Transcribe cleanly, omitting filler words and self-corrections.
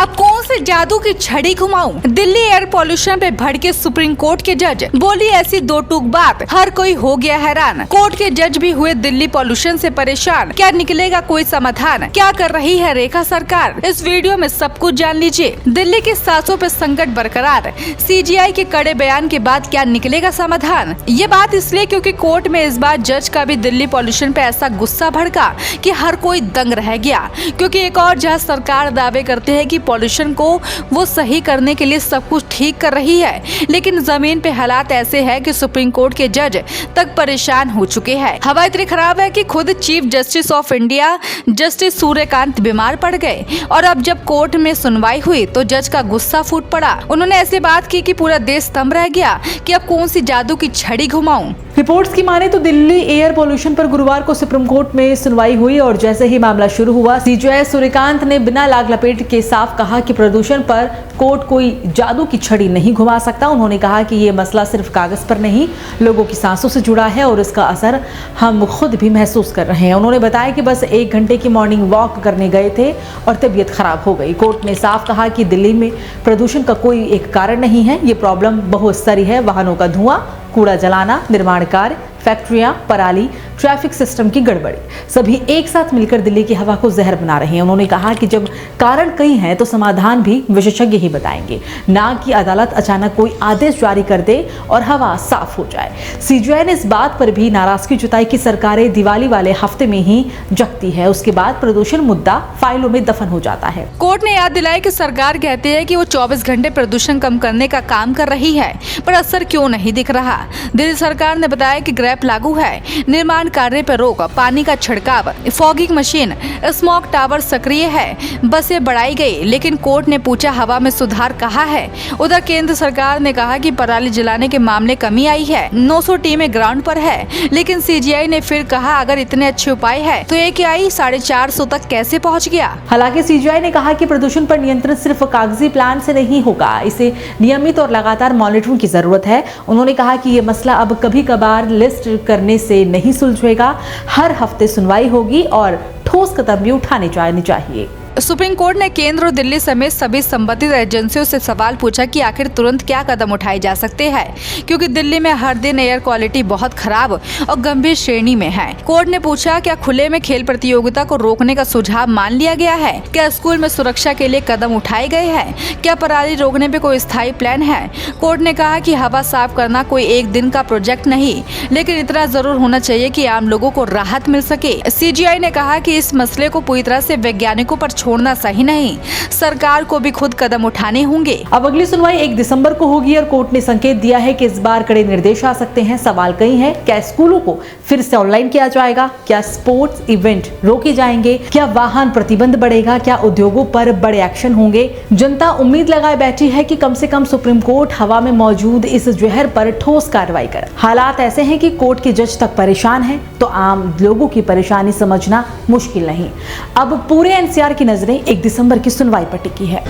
अब कौन से जादू की छड़ी घुमाऊं? दिल्ली एयर पोल्यूशन पे भड़के सुप्रीम कोर्ट के जज, बोली ऐसी दो टूक बात, हर कोई हो गया हैरान। कोर्ट के जज भी हुए दिल्ली पोल्यूशन से परेशान, क्या निकलेगा कोई समाधान? क्या कर रही है रेखा सरकार? इस वीडियो में सब कुछ जान लीजिए। दिल्ली की सांसों पे संकट बरकरार, सीजीआई के कड़े बयान के बाद क्या निकलेगा समाधान? ये बात इसलिए क्योंकि कोर्ट में इस बार जज का भी दिल्ली पोल्यूशन पे ऐसा गुस्सा भड़का कि हर कोई दंग रह गया, क्योंकि एक और जज सरकार दावे करते हैं कि पॉल्यूशन को वो सही करने के लिए सब कुछ ठीक कर रही है, लेकिन जमीन पे हालात ऐसे हैं कि सुप्रीम कोर्ट के जज तक परेशान हो चुके हैं। हवा इतनी खराब है कि खुद chief justice of India justice Suryakant बीमार पड़ गए और अब जब कोर्ट में सुनवाई हुई तो जज का गुस्सा फूट पड़ा। उन्होंने ऐसी बात की कि पूरा देश स्तंभ रह गया कि अब कौन सी जादू की छड़ी घुमाऊं। रिपोर्ट्स की माने तो दिल्ली एयर पोल्यूशन पर गुरुवार को सुप्रीम कोर्ट में सुनवाई हुई और जैसे ही मामला शुरू हुआ, सीजेआई सूर्यकांत ने बिना लाग लपेट के साफ कहा कि प्रदूषण पर कोर्ट कोई जादू की छड़ी नहीं घुमा सकता। उन्होंने कहा कि ये मसला सिर्फ कागज पर नहीं, लोगों की सांसों से जुड़ा है और इसका असर हम खुद भी महसूस कर रहे हैं। उन्होंने बताया कि बस 1 घंटे की मॉर्निंग वॉक करने गए थे और तबीयत खराब हो गई। कोर्ट ने साफ कहा कि दिल्ली में प्रदूषण का कोई एक कारण नहीं है, ये प्रॉब्लम बहुस्तरीय है। वाहनों का धुआं, कूड़ा जलाना, निर्माण कार्य, फैक्ट्रियां, पराली, ट्रैफिक सिस्टम की गड़बड़ी, सभी एक साथ मिलकर दिल्ली की हवा को जहर बना रहे हैं। उन्होंने कहा कि जब कारण कई हैं तो समाधान भी विशेषज्ञ ही बताएंगे, ना कि अदालत अचानक कोई आदेश जारी कर दे और हवा साफ हो जाए। सीजीआई ने इस बात पर भी नाराजगी जताई कि सरकारें दिवाली वाले हफ्ते में ही जगती है, उसके बाद प्रदूषण मुद्दा फाइलों में दफन हो जाता है। कोर्ट ने याद दिलाया कि सरकार कहती है कि वो 24 घंटे प्रदूषण कम करने का काम कर रही है, पर असर क्यों नहीं दिख रहा। दिल्ली सरकार ने बताया कि ग्रैप लागू है, निर्माण कार्य पर रोक, पानी का छिड़काव, फॉगिंग मशीन, स्मॉग टावर सक्रिय है, बसें बढ़ाई गई, लेकिन कोर्ट ने पूछा हवा में सुधार कहाँ है। उधर केंद्र सरकार ने कहा कि पराली जलाने के मामले कमी आई है, 900 टीमें ग्राउंड पर है, लेकिन सीजीआई ने फिर कहा अगर इतने अच्छे उपाय है तो AQI 450 तक कैसे पहुँच गया। हालांकि सीजीआई ने कहा कि प्रदूषण पर नियंत्रण सिर्फ कागजी प्लान से नहीं होगा, इसे नियमित और लगातार मॉनिटरिंग की जरूरत है। उन्होंने कहा कि ये मसला अब कभी कभार लिस्ट करने से नहीं सुलझेगा, हर हफ्ते सुनवाई होगी और ठोस कदम भी उठाने जाने चाहिए। सुप्रीम कोर्ट ने केंद्र और दिल्ली समेत सभी संबंधित एजेंसियों से सवाल पूछा कि आखिर तुरंत क्या कदम उठाए जा सकते हैं, क्योंकि दिल्ली में हर दिन एयर क्वालिटी बहुत खराब और गंभीर श्रेणी में है। कोर्ट ने पूछा क्या खुले में खेल प्रतियोगिता को रोकने का सुझाव मान लिया गया है, क्या स्कूल में सुरक्षा के लिए कदम उठाए गए हैं, क्या पराली रोकने पे कोई स्थायी प्लान है। कोर्ट ने कहा कि हवा साफ करना कोई एक दिन का प्रोजेक्ट नहीं, लेकिन इतना जरूर होना चाहिए कि आम लोगों को राहत मिल सके। सीजीआई ने कहा कि इस मसले को पूरी तरह से वैज्ञानिकों पर छोड़ना सही नहीं, सरकार को भी खुद कदम उठाने होंगे। अब अगली सुनवाई 1 दिसंबर को होगी और कोर्ट ने संकेत दिया है कि इस बार कड़े निर्देश आ सकते हैं। सवाल कई हैं, क्या स्कूलों को फिर से ऑनलाइन किया जाएगा, क्या स्पोर्ट्स इवेंट रोके जाएंगे, क्या वाहन प्रतिबंध बढ़ेगा, क्या उद्योगों पर बड़े एक्शन होंगे। जनता उम्मीद लगाए बैठी है कि कम से कम सुप्रीम कोर्ट हवा में मौजूद इस जहर पर ठोस कार्रवाई करे। हालात ऐसे हैं कि कोर्ट के जज तक परेशान है तो आम लोगों की परेशानी समझना मुश्किल नहीं। अब पूरे NCR की नजरें 1 दिसंबर की सुनवाई पर टिकी है।